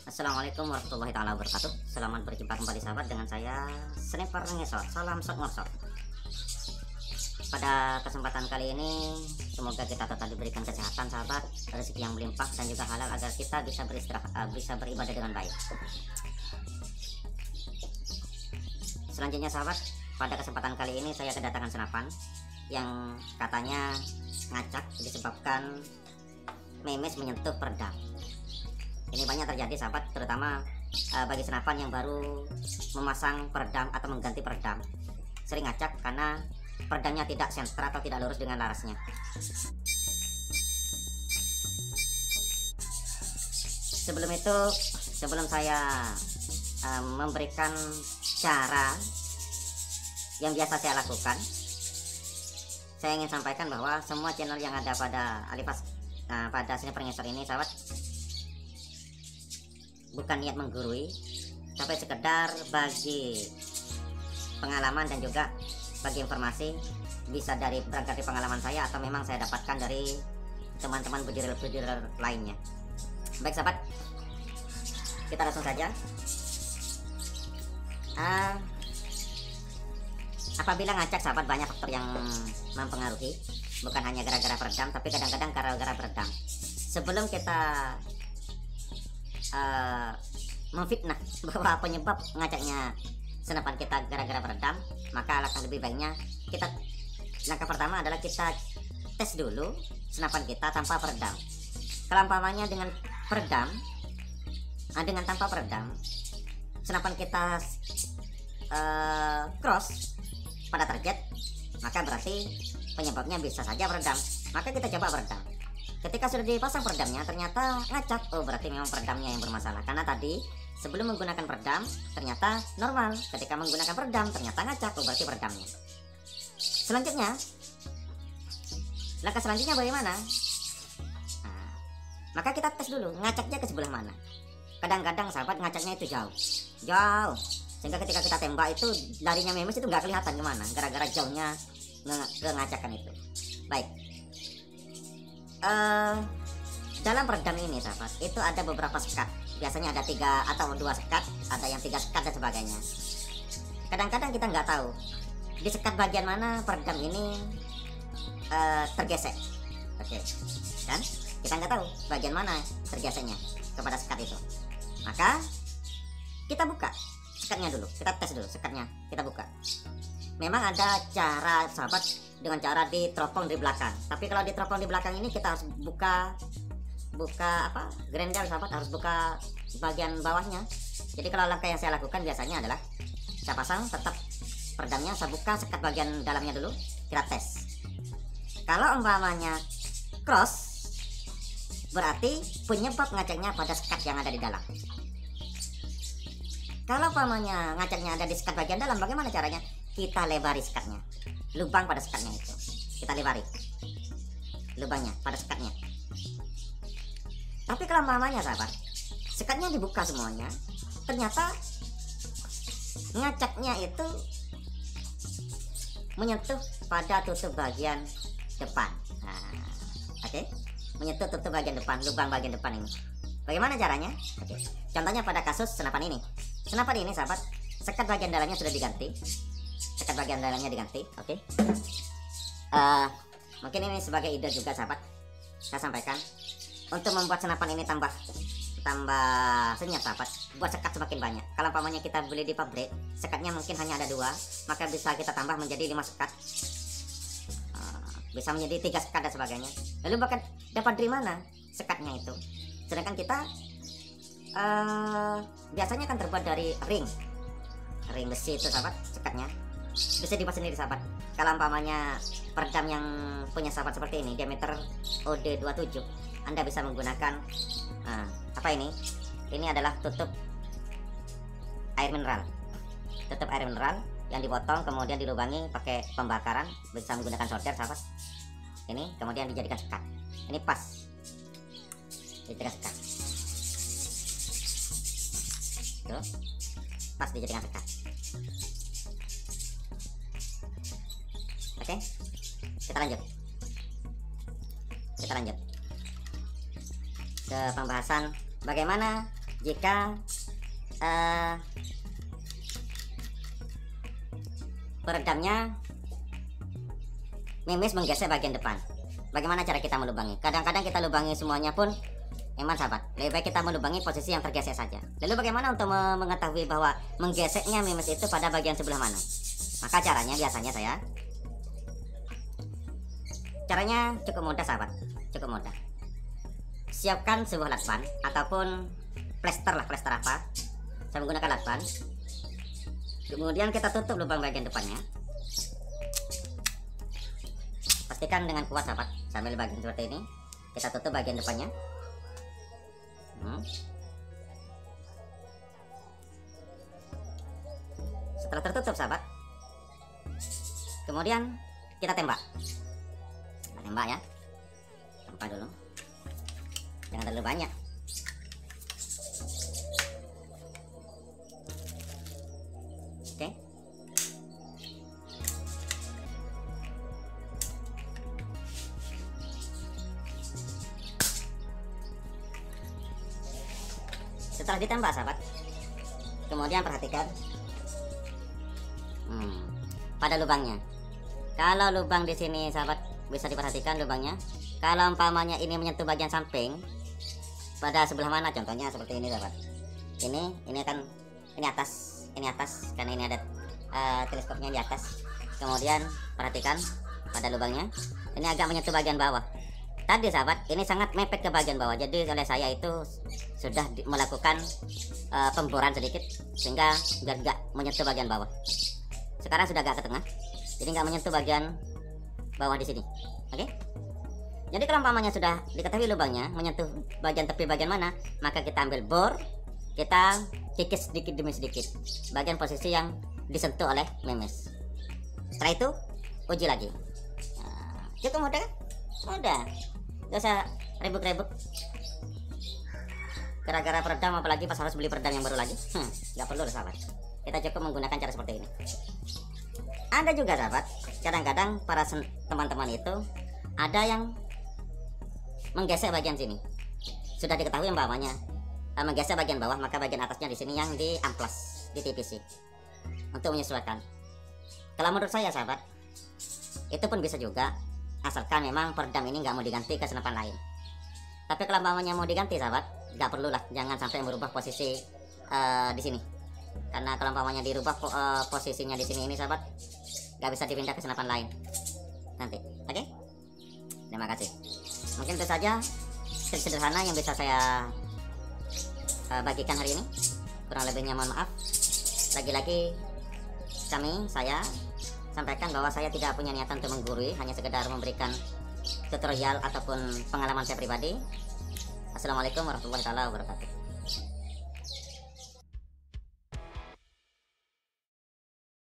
Assalamualaikum warahmatullahi taala wabarakatuh. Selamat berjumpa kembali sahabat dengan saya Sniper Ngesot. Salam shot ngorsot. Pada kesempatan kali ini semoga kita tetap diberikan kesehatan sahabat, rezeki yang melimpah dan juga halal agar kita bisa beristirahat, bisa beribadah dengan baik. Selanjutnya sahabat, pada kesempatan kali ini saya kedatangan senapan yang katanya ngacak disebabkan memes menyentuh peredam. Ini banyak terjadi sahabat, terutama bagi senapan yang baru memasang peredam atau mengganti peredam, sering ngacak karena peredamnya tidak sentra atau tidak lurus dengan larasnya. Sebelum saya memberikan cara yang biasa saya lakukan, saya ingin sampaikan bahwa semua channel yang ada pada pada Sniper Ngesot ini sahabat, bukan niat menggurui, tapi sekedar bagi pengalaman dan juga bagi informasi, bisa berangkat dari pengalaman saya atau memang saya dapatkan dari teman-teman budirer lainnya. Baik sahabat, kita langsung saja. Apabila ngacak sahabat, banyak faktor yang mempengaruhi, bukan hanya gara-gara peredam, tapi kadang-kadang gara-gara peredam. Sebelum kita memfitnah bahwa penyebab ngacaknya senapan kita gara-gara peredam, maka langkah lebih baiknya langkah pertama adalah kita tes dulu senapan kita tanpa peredam. Kalau umpamanya dengan peredam, dengan tanpa peredam, senapan kita cross pada target, maka berarti penyebabnya bisa saja peredam. Maka kita coba peredam. Ketika sudah dipasang peredamnya ternyata ngacak, oh berarti memang peredamnya yang bermasalah. Karena tadi sebelum menggunakan peredam ternyata normal, ketika menggunakan peredam ternyata ngacak, oh berarti peredamnya. Selanjutnya, langkah selanjutnya bagaimana? Maka kita tes dulu ngacaknya ke sebelah mana. Kadang-kadang sahabat ngacaknya itu jauh, sehingga ketika kita tembak itu larinya memes itu nggak kelihatan kemana, gara-gara jauhnya ngacakan itu. Baik. Dalam peredam ini sahabat, itu ada beberapa sekat. Biasanya ada 3 atau 2 sekat, ada yang 3 sekat dan sebagainya. Kadang-kadang kita nggak tahu di sekat bagian mana peredam ini tergesek. Oke, kan? Kita nggak tahu bagian mana tergeseknya kepada sekat itu. Maka kita buka sekatnya dulu, kita tes dulu sekatnya, kita buka. Memang ada cara sahabat dengan cara diteropong di belakang. Tapi kalau diteropong di belakang ini kita harus buka grinder sahabat, harus buka bagian bawahnya. Jadi kalau langkah yang saya lakukan biasanya adalah saya pasang tetap peredamnya, saya buka sekat bagian dalamnya dulu, kita tes. Kalau umpamanya cross, berarti penyebab ngacaknya pada sekat yang ada di dalam. Kalau umpamanya ngacaknya ada di sekat bagian dalam, bagaimana caranya? Kita lebari sekatnya, lubang pada sekatnya itu kita lebari lubangnya pada sekatnya. Tapi kalau umpamanya sahabat sekatnya dibuka semuanya, ternyata ngacaknya itu menyentuh pada tutup bagian depan. Oke. Menyentuh tutup bagian depan, lubang bagian depan ini. Bagaimana caranya? Oke. Contohnya pada kasus senapan ini sahabat, sekat bagian dalamnya sudah diganti. Sekat bagian dalamnya diganti, oke. Mungkin ini sebagai ide juga sahabat, saya sampaikan untuk membuat senapan ini tambah senyap sahabat, buat sekat semakin banyak. Kalau umpamanya kita beli di pabrik, sekatnya mungkin hanya ada 2, maka bisa kita tambah menjadi 5 sekat, bisa menjadi 3 sekat dan sebagainya. Lalu bahkan dapat dari mana sekatnya itu? Sedangkan kita biasanya kan terbuat dari ring besi itu sahabat, sekatnya bisa dibuat sendiri sahabat. Kalau umpamanya peredam yang punya sahabat seperti ini diameter OD27, Anda bisa menggunakan apa ini adalah tutup air mineral yang dipotong kemudian dilubangi pakai pembakaran, bisa menggunakan solder sahabat. Ini kemudian dijadikan sekat, ini pas dijadikan sekat tuh, pas dijadikan sekat. Oke, kita lanjut ke pembahasan bagaimana jika peredamnya memes menggeser bagian depan. Bagaimana cara kita melubangi? Kadang-kadang kita lubangi semuanya pun emang sahabat, lebih baik kita melubangi posisi yang tergesek saja. Lalu bagaimana untuk mengetahui bahwa menggeseknya memes itu pada bagian sebelah mana? Maka caranya biasanya caranya cukup mudah sahabat, cukup mudah. Siapkan sebuah lakban ataupun plester apa. Saya menggunakan lakban. Kemudian kita tutup lubang bagian depannya. Pastikan dengan kuat sahabat, sambil bagian seperti ini. Kita tutup bagian depannya. Setelah tertutup sahabat, kemudian kita tembak ya, tembak dulu, jangan terlalu banyak. Oke. Setelah ditembak sahabat, kemudian perhatikan pada lubangnya. Kalau lubang di sini sahabat, bisa diperhatikan lubangnya. Kalau umpamanya ini menyentuh bagian samping, pada sebelah mana? Contohnya seperti ini sahabat. Ini kan ini atas karena ini ada teleskopnya di atas. Kemudian perhatikan pada lubangnya, ini agak menyentuh bagian bawah. Tadi sahabat, ini sangat mepet ke bagian bawah. Jadi oleh saya itu sudah melakukan pemboran sedikit sehingga biar gak menyentuh bagian bawah. Sekarang sudah agak ke tengah, jadi nggak menyentuh bagian bawah di sini. Oke. Jadi kalau umpamanya sudah diketahui lubangnya menyentuh bagian tepi bagian mana, maka kita ambil bor, kita kikis sedikit demi sedikit bagian posisi yang disentuh oleh memes. Setelah itu uji lagi. Nah, cukup mudah kan? Mudah, gak usah ribut-ribut gara-gara peredam, apalagi pas harus beli peredam yang baru lagi. Gak perlu sahabat, kita cukup menggunakan cara seperti ini. Ada juga sahabat, kadang-kadang para teman-teman itu ada yang menggesek bagian sini. Sudah diketahui yang bawahnya menggesek bagian bawah, maka bagian atasnya di sini yang di amplas, di TPC untuk menyesuaikan. Kalau menurut saya sahabat, itu pun bisa juga, asalkan memang peredam ini nggak mau diganti ke senapan lain. Tapi kalau umpamanya mau diganti sahabat, nggak perlu lah, jangan sampai merubah posisi di sini. Karena kalau umpamanya dirubah posisinya di sini ini sahabat, nggak bisa dipindah ke senapan lain nanti. Oke? Terima kasih. Mungkin itu saja trik sederhana yang bisa saya bagikan hari ini. Kurang lebihnya mohon maaf. Lagi-lagi saya sampaikan bahwa saya tidak punya niatan untuk menggurui, hanya sekedar memberikan tutorial ataupun pengalaman saya pribadi. Assalamualaikum warahmatullahi wabarakatuh.